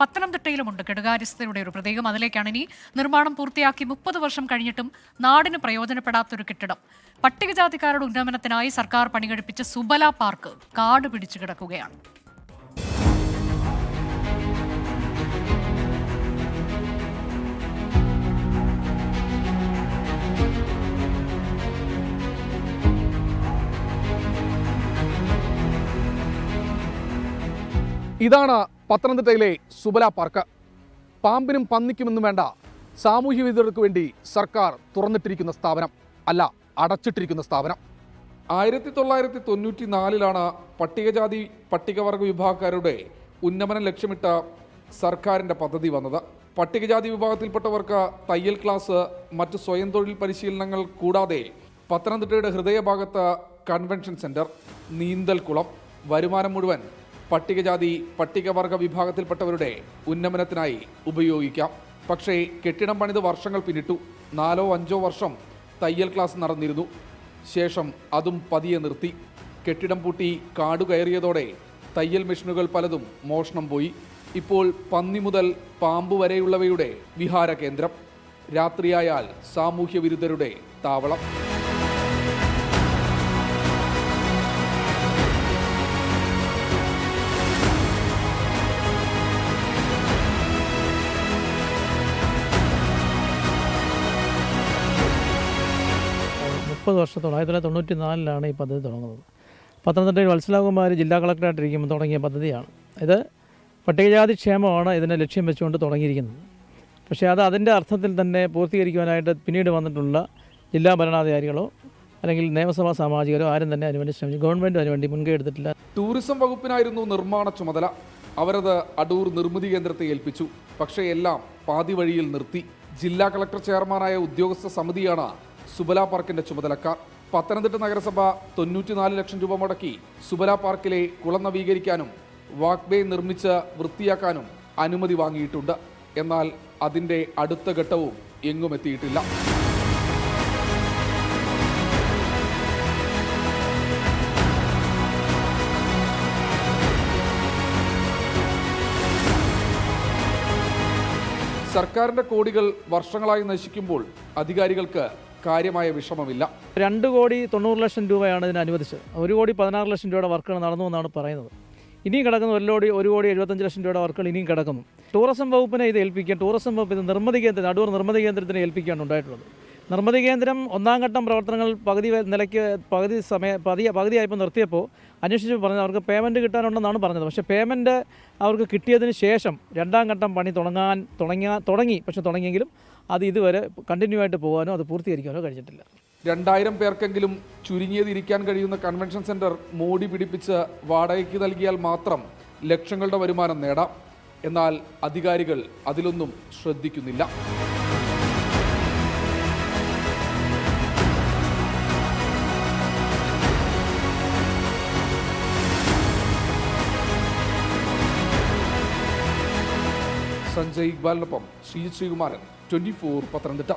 പത്തനംതിട്ടയിലുമുണ്ട് കെടുകാര്യസ്ഥതയുടെ ഒരു പ്രതീകം. അതിലേക്കാണ് ഇനി. നിർമ്മാണം പൂർത്തിയാക്കി 30 വർഷം കഴിഞ്ഞിട്ടും നാടിന് പ്രയോജനപ്പെടാത്തൊരു കെട്ടിടം. പട്ടികജാതിക്കാരുടെ ഉന്നമനത്തിനായി സർക്കാർ പണികഴിപ്പിച്ച സുബല പാർക്ക് കാട് പിടിച്ചു കിടക്കുകയാണ്. ഇതാണ് പത്തനംതിട്ടയിലെ സുബല പാർക്ക്. പാമ്പിനും പന്നിക്കുമെന്നും വേണ്ട സാമൂഹ്യ വിരുദ്ധർക്ക് വേണ്ടി സർക്കാർ തുറന്നിട്ടിരിക്കുന്ന സ്ഥാപനം, അല്ല അടച്ചിട്ടിരിക്കുന്ന സ്ഥാപനം. 1994 പട്ടികജാതി പട്ടികവർഗ വിഭാഗക്കാരുടെ ഉന്നമനം ലക്ഷ്യമിട്ട സർക്കാരിൻ്റെ പദ്ധതി വന്നത്. പട്ടികജാതി വിഭാഗത്തിൽപ്പെട്ടവർക്ക് തയ്യൽ ക്ലാസ്, മറ്റ് സ്വയം തൊഴിൽ പരിശീലനങ്ങൾ കൂടാതെ പത്തനംതിട്ടയുടെ ഹൃദയഭാഗത്ത് കൺവെൻഷൻ സെൻറ്റർ, നീന്തൽക്കുളം, വരുമാനം മുഴുവൻ പട്ടികജാതി പട്ടികവർഗ വിഭാഗത്തിൽപ്പെട്ടവരുടെ ഉന്നമനത്തിനായി ഉപയോഗിക്കാം. പക്ഷേ കെട്ടിടം പണിത് വർഷങ്ങൾ പിന്നിട്ടു. 4-5 വർഷം തയ്യൽ ക്ലാസ് നടന്നിരുന്നു. ശേഷം അതും പതിയെ നിർത്തി. കെട്ടിടം പൂട്ടി കാടു കയറിയതോടെ തയ്യൽ മെഷീനുകൾ പലതും മോഷണം പോയി. ഇപ്പോൾ പന്നി മുതൽ പാമ്പ് വരെയുള്ളവയുടെ വിഹാര കേന്ദ്രം. രാത്രിയായാൽ സാമൂഹ്യ വിരുദ്ധരുടെ താവളം. വർഷത്തോളം 1994 ഈ പദ്ധതി തുടങ്ങുന്നത്. പത്തനംതിട്ടയിൽ വത്സലകുമാരി ജില്ലാ കളക്ടറായിട്ടിരിക്കുമ്പോൾ തുടങ്ങിയ പദ്ധതിയാണ് ഇത്. പട്ടികജാതി ക്ഷേമമാണ് ഇതിനെ ലക്ഷ്യം വെച്ചുകൊണ്ട് തുടങ്ങിയിരിക്കുന്നത്. പക്ഷേ അതിൻ്റെ അർത്ഥത്തിൽ തന്നെ പൂർത്തീകരിക്കുവാനായിട്ട് പിന്നീട് വന്നിട്ടുള്ള ജില്ലാ ഭരണാധികാരികളോ അല്ലെങ്കിൽ നിയമസഭാ സാമാജികരോ ആരും തന്നെ അതിനുവേണ്ടി ശ്രമിച്ചു. ഗവൺമെൻറ്റും അതിനുവേണ്ടി മുൻകൈ എടുത്തിട്ടില്ല. ടൂറിസം വകുപ്പിനായിരുന്നു നിർമ്മാണ ചുമതല. അവരത് അടൂർ നിർമ്മിതി കേന്ദ്രത്തെ ഏൽപ്പിച്ചു. പക്ഷേ എല്ലാം പാതി വഴിയിൽ നിർത്തി. ജില്ലാ കളക്ടർ ചെയർമാനായ ഉദ്യോഗസ്ഥ സമിതിയാണ് സുബല പാർക്കിന്റെ ചുമതലക്കാർ. പത്തനംതിട്ട നഗരസഭ 94 ലക്ഷം രൂപ മുടക്കി സുബല പാർക്കിലെ കുളം നവീകരിക്കാനും വാക്ക് വേ നിർമ്മിച്ച് വൃത്തിയാക്കാനും അനുമതി വാങ്ങിയിട്ടുണ്ട്. എന്നാൽ അതിൻ്റെ അടുത്ത ഘട്ടവും എങ്ങും എത്തിയിട്ടില്ല. സർക്കാരിൻ്റെ കോടികൾ വർഷങ്ങളായി നശിക്കുമ്പോൾ അധികാരികൾക്ക് കാര്യമായ വിഷമമില്ല. 2,90,00,000 രൂപയാണ് ഇതിന് അനുവദിച്ചത്. 1,16,00,000 രൂപയുടെ വർക്കുകൾ നടന്നു എന്നാണ് പറയുന്നത്. ഇനിയും കിടക്കുന്ന 1,75,00,000 രൂപയുടെ വർക്കുകൾ ഇനിയും കിടക്കുന്നു. ടൂറിസം വകുപ്പിനെ ഇത് ഏൽപ്പിക്കാൻ, ടൂറിസം വകുപ്പ് ഇത് നിർമ്മിതി കേന്ദ്രം, അടൂർ നിർമ്മിതി കേന്ദ്രത്തിന് ഏൽപ്പിക്കുകയാണ് ഉണ്ടായിട്ടുള്ളത്. നിർമ്മിതി കേന്ദ്രം 1-ാം ഘട്ടം പ്രവർത്തനങ്ങൾ പകുതിയായപ്പോൾ നിർത്തിയപ്പോൾ അന്വേഷിച്ച് പറഞ്ഞത് അവർക്ക് പേയ്മെൻറ്റ് കിട്ടാനുണ്ടെന്നാണ് പറഞ്ഞത്. പക്ഷേ പേയ്മെൻറ്റ് അവർക്ക് കിട്ടിയതിന് ശേഷം 2-ാം ഘട്ടം പണി തുടങ്ങി. പക്ഷേ തുടങ്ങിയെങ്കിലും അത് ഇതുവരെ കണ്ടിന്യൂ ആയിട്ട് പോകാനോ അത് പൂർത്തീകരിക്കാനോ കഴിഞ്ഞിട്ടില്ല. 2000 പേർക്കെങ്കിലും ചുരുങ്ങിയതിരിക്കാൻ കഴിയുന്ന കൺവെൻഷൻ സെൻറ്റർ മോടി പിടിപ്പിച്ച് വാടകയ്ക്ക് നൽകിയാൽ മാത്രം ലക്ഷങ്ങളുടെ വരുമാനം നേടാം. എന്നാൽ അധികാരികൾ അതിലൊന്നും ശ്രദ്ധിക്കുന്നില്ല. സഞ്ജയ് ഇക്ബാലിനൊപ്പം ശ്രീകുമാരൻ, 24 പത്തനംതിട്ട.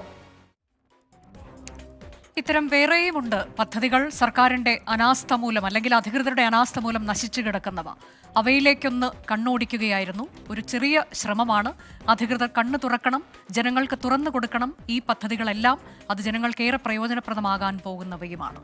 ഇത്തരം വേറെയുമുണ്ട് പദ്ധതികൾ സർക്കാരിന്റെ അനാസ്ഥ മൂലം അല്ലെങ്കിൽ അധികൃതരുടെ അനാസ്ഥ മൂലം നശിച്ചു കിടക്കുന്നവ. അവയിലേക്കൊന്ന് കണ്ണോടിക്കുകയായിരുന്നു. ഒരു ചെറിയ ശ്രമമാണ്. അധികൃതർ കണ്ണു തുറക്കണം, ജനങ്ങൾക്ക് തുറന്നു കൊടുക്കണം. ഈ പദ്ധതികളെല്ലാം അത് ജനങ്ങൾക്കേറെ പ്രയോജനപ്രദമാകാൻ പോകുന്നവയുമാണ്.